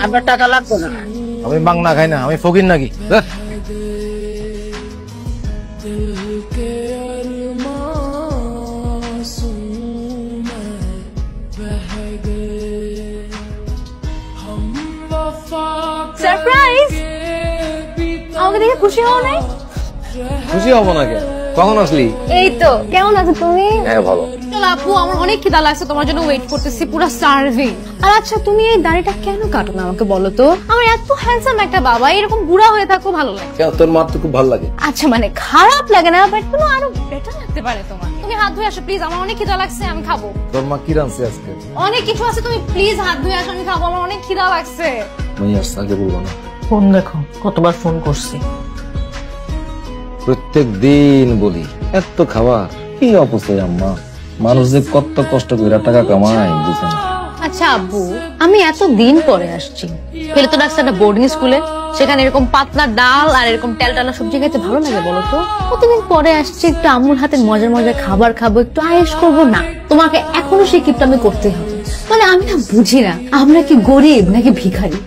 আপনার টাকা লাগবে না। আমি বাংলা খাই না, আমি ফকির নাকি? সারপ্রাইজ! আমাকে দেখে খুশি হও নাই? খুশি হবো নাকি? কখন আসলি? এই তো। কেমন আছো তুমি? হ্যাঁ ভালো। চলো আপু, আমার অনেক খিদা লাগছে, তোমার জন্য ওয়েট করতেছি, পুরো সার্ভিং। আর আচ্ছা, তুমি এই দাড়িটা কেন কাটো না আমাকে বলো তো? আমার এত হ্যান্ডসাম একটা বাবা, এরকম বুড়া হয়ে থাকো ভালো লাগে। তোর মার তো খুব ভালো লাগে। আচ্ছা মানে খারাপ লাগে না, বাট কোনো আরো বেটার লাগতে পারে তোমার। তুমি হাত ধুয়ে আসো প্লিজ, আমার অনেক খিদা লাগছে, আমি খাবো। তোর মা কি রাঁধছে আজকে? অনেক কিছু আছে, তুমি প্লিজ হাত ধুয়ে আসো, আমি খাবো, আমার অনেক খিদা লাগছে। আমি আসতে আগে বলবো না। ফোন দেখো, কতবার ফোন করছি। প্রত্যেক দিন বলি এত খাবার কি অপচয় আম্মা। মানুষ যে কত কষ্ট করে টাকা কামায় বুঝে না। আচ্ছা আব্বু, আমি এত দিন পরে আসছি, ফেলে তো রাখছে একটা বোর্ডিং স্কুলে, সেখানে এরকম পাতলা ডাল আর এরকম টালা সবজি খেতে ভালো লাগে বলো তো? কতদিন পরে আসছি, একটু আম্মুর হাতের মজার মজার খাবার খাবো, একটু আয়েশ করবো না? তোমাকে এখনো সেই কিপটা আমি করতে হবে। মানে আমি না বুঝি না, আমরা কি গরিব নাকি ভিখারি?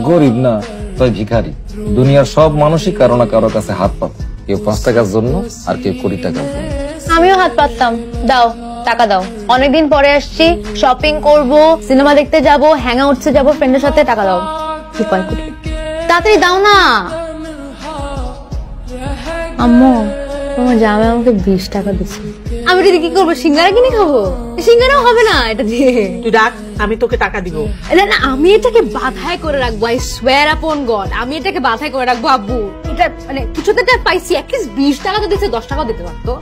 গরিব না তাই ভিখারি। দুনিয়ার সব মানুষই কারো না কারো কাছে হাত পাবে, কেউ 5 টাকার জন্য আর কেউ 20 টাকার জন্য। আমিও হাত পাততাম। দাও টাকা দাও, অনেকদিন পরে আসছি, শপিং করব, সিনেমা দেখতে যাব, হ্যাং আউটসে যাবো ফ্রেন্ডের সাথে, টাকা দাও। তাড়াতাড়ি দাও না। আম্মু, তোমার জামাই আমাকে 20 টাকা দিচ্ছে, আমি এটা কি করবো? সিঙ্গারা কিনে খাবো? সিঙ্গারাও হবে না এটা দিয়ে। তুই রাখ, আমি তোকে টাকা দিব। না না, আমি এটাকে বাধাই করে রাখবো, আই সোয়ার আপন গড, আমি এটাকে বাধাই করে রাখবো আব্বু। এটা মানে কিছুতে পাইছি, অ্যাটলিস্ট 20 টাকা তো দিচ্ছে, 10 টাকাও দিতে পারতো।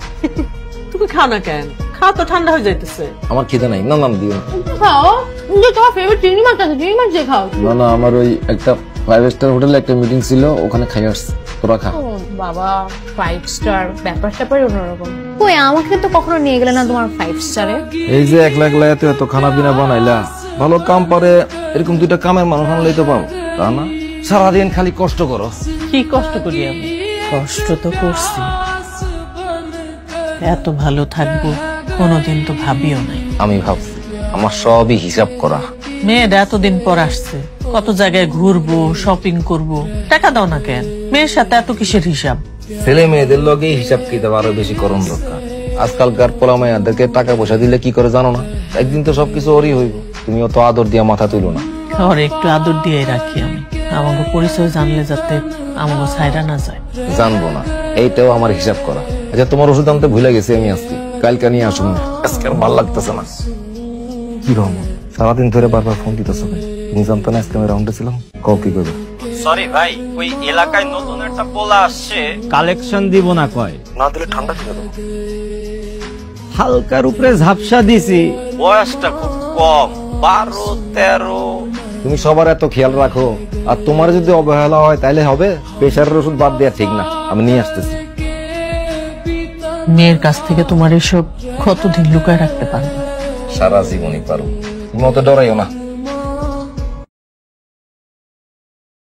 তুমি খাও না কেন? খাও তো, ঠান্ডা হয়ে যাইতেছে। আমার খিদে নাই। না না দিও না। খাও, তোমার ফেভারিট চিংড়ি মাছ আছে, চিংড়ি মাছ দিয়ে খাও। না না, আমার ওই একটা 5 স্টার হোটেলে একটা মিটিং ছিল, ওখানে খাই আসছি। তোরা খা। বাবা 5 স্টার, ব্যাপার স্যাপার অন্যরকম। কই, আমাকে তো কখনো নিয়ে গেলে না তোমার 5 স্টারে। এই যে একলা একলা এত খানা পিনা বানাইলা, ভালো কাম পারে এরকম 2টা কামের মানুষ আনলেই তো পাবো, তা না? সারাদিন খালি কষ্ট করো। কি কষ্ট করি আমি? কষ্ট তো করছি, এত ভালো থাকবো কোনোদিন তো ভাবিও নাই। আমি ভাবছি আমার সবই হিসাব করা। মেয়েরা এতদিন পর আসছে, কত জায়গায় ঘুরবো, শপিং করব, টাকা দাও না কেন? মেয়ের সাথে এত কিসের হিসাব? ছেলে মেয়েদের লগে হিসাব কিতাব আরো বেশি করণ দরকার। আজকালকার পোলা মাইয়াদেরকে টাকা পয়সা দিলে কি করে জানো না? একদিন তো সবকিছু ওরই হইব। তুমি অত আদর দিয়া মাথা তুলো না। ওর একটু আদর দিয়ে রাখি আমি, আমাকে পরিচয় জানলে যাতে আমাকে ছাইরা না যায়। জানবো না, এইটাও আমার হিসাব করা। আচ্ছা, তোমার ওষুধ আনতে ভুলে গেছি আমি আজকে, কালকে নিয়ে আসুন। আজকে আর ভালো লাগতেছে না। কি রহমান, সারাদিন ধরে বারবার ফোন দিতেছো, তুমি জানতো না আজকে আমি রাউন্ডে ছিলাম? কও কি করবে? সরি ভাই, ওই এলাকায় নতুন একটা পোলা আসছে, কালেকশন দিব না কয়। না দিলে ঠান্ডা ছিল তো। হালকার উপরে ঝাপসা দিছি, বয়সটা খুব কম, 12-13। তুমি সবার এত খেয়াল রাখো, আর তোমার যদি অবহেলা হয় তাইলে হবে? প্রেশারের ওষুধ বাদ দেওয়া ঠিক না, আমি নিয়ে আসতেছি। মেয়ের কাছ থেকে তোমার এসব কতদিন লুকায় রাখতে পারবে? সারা জীবনই পারো, তুমি অত ডরাইও না।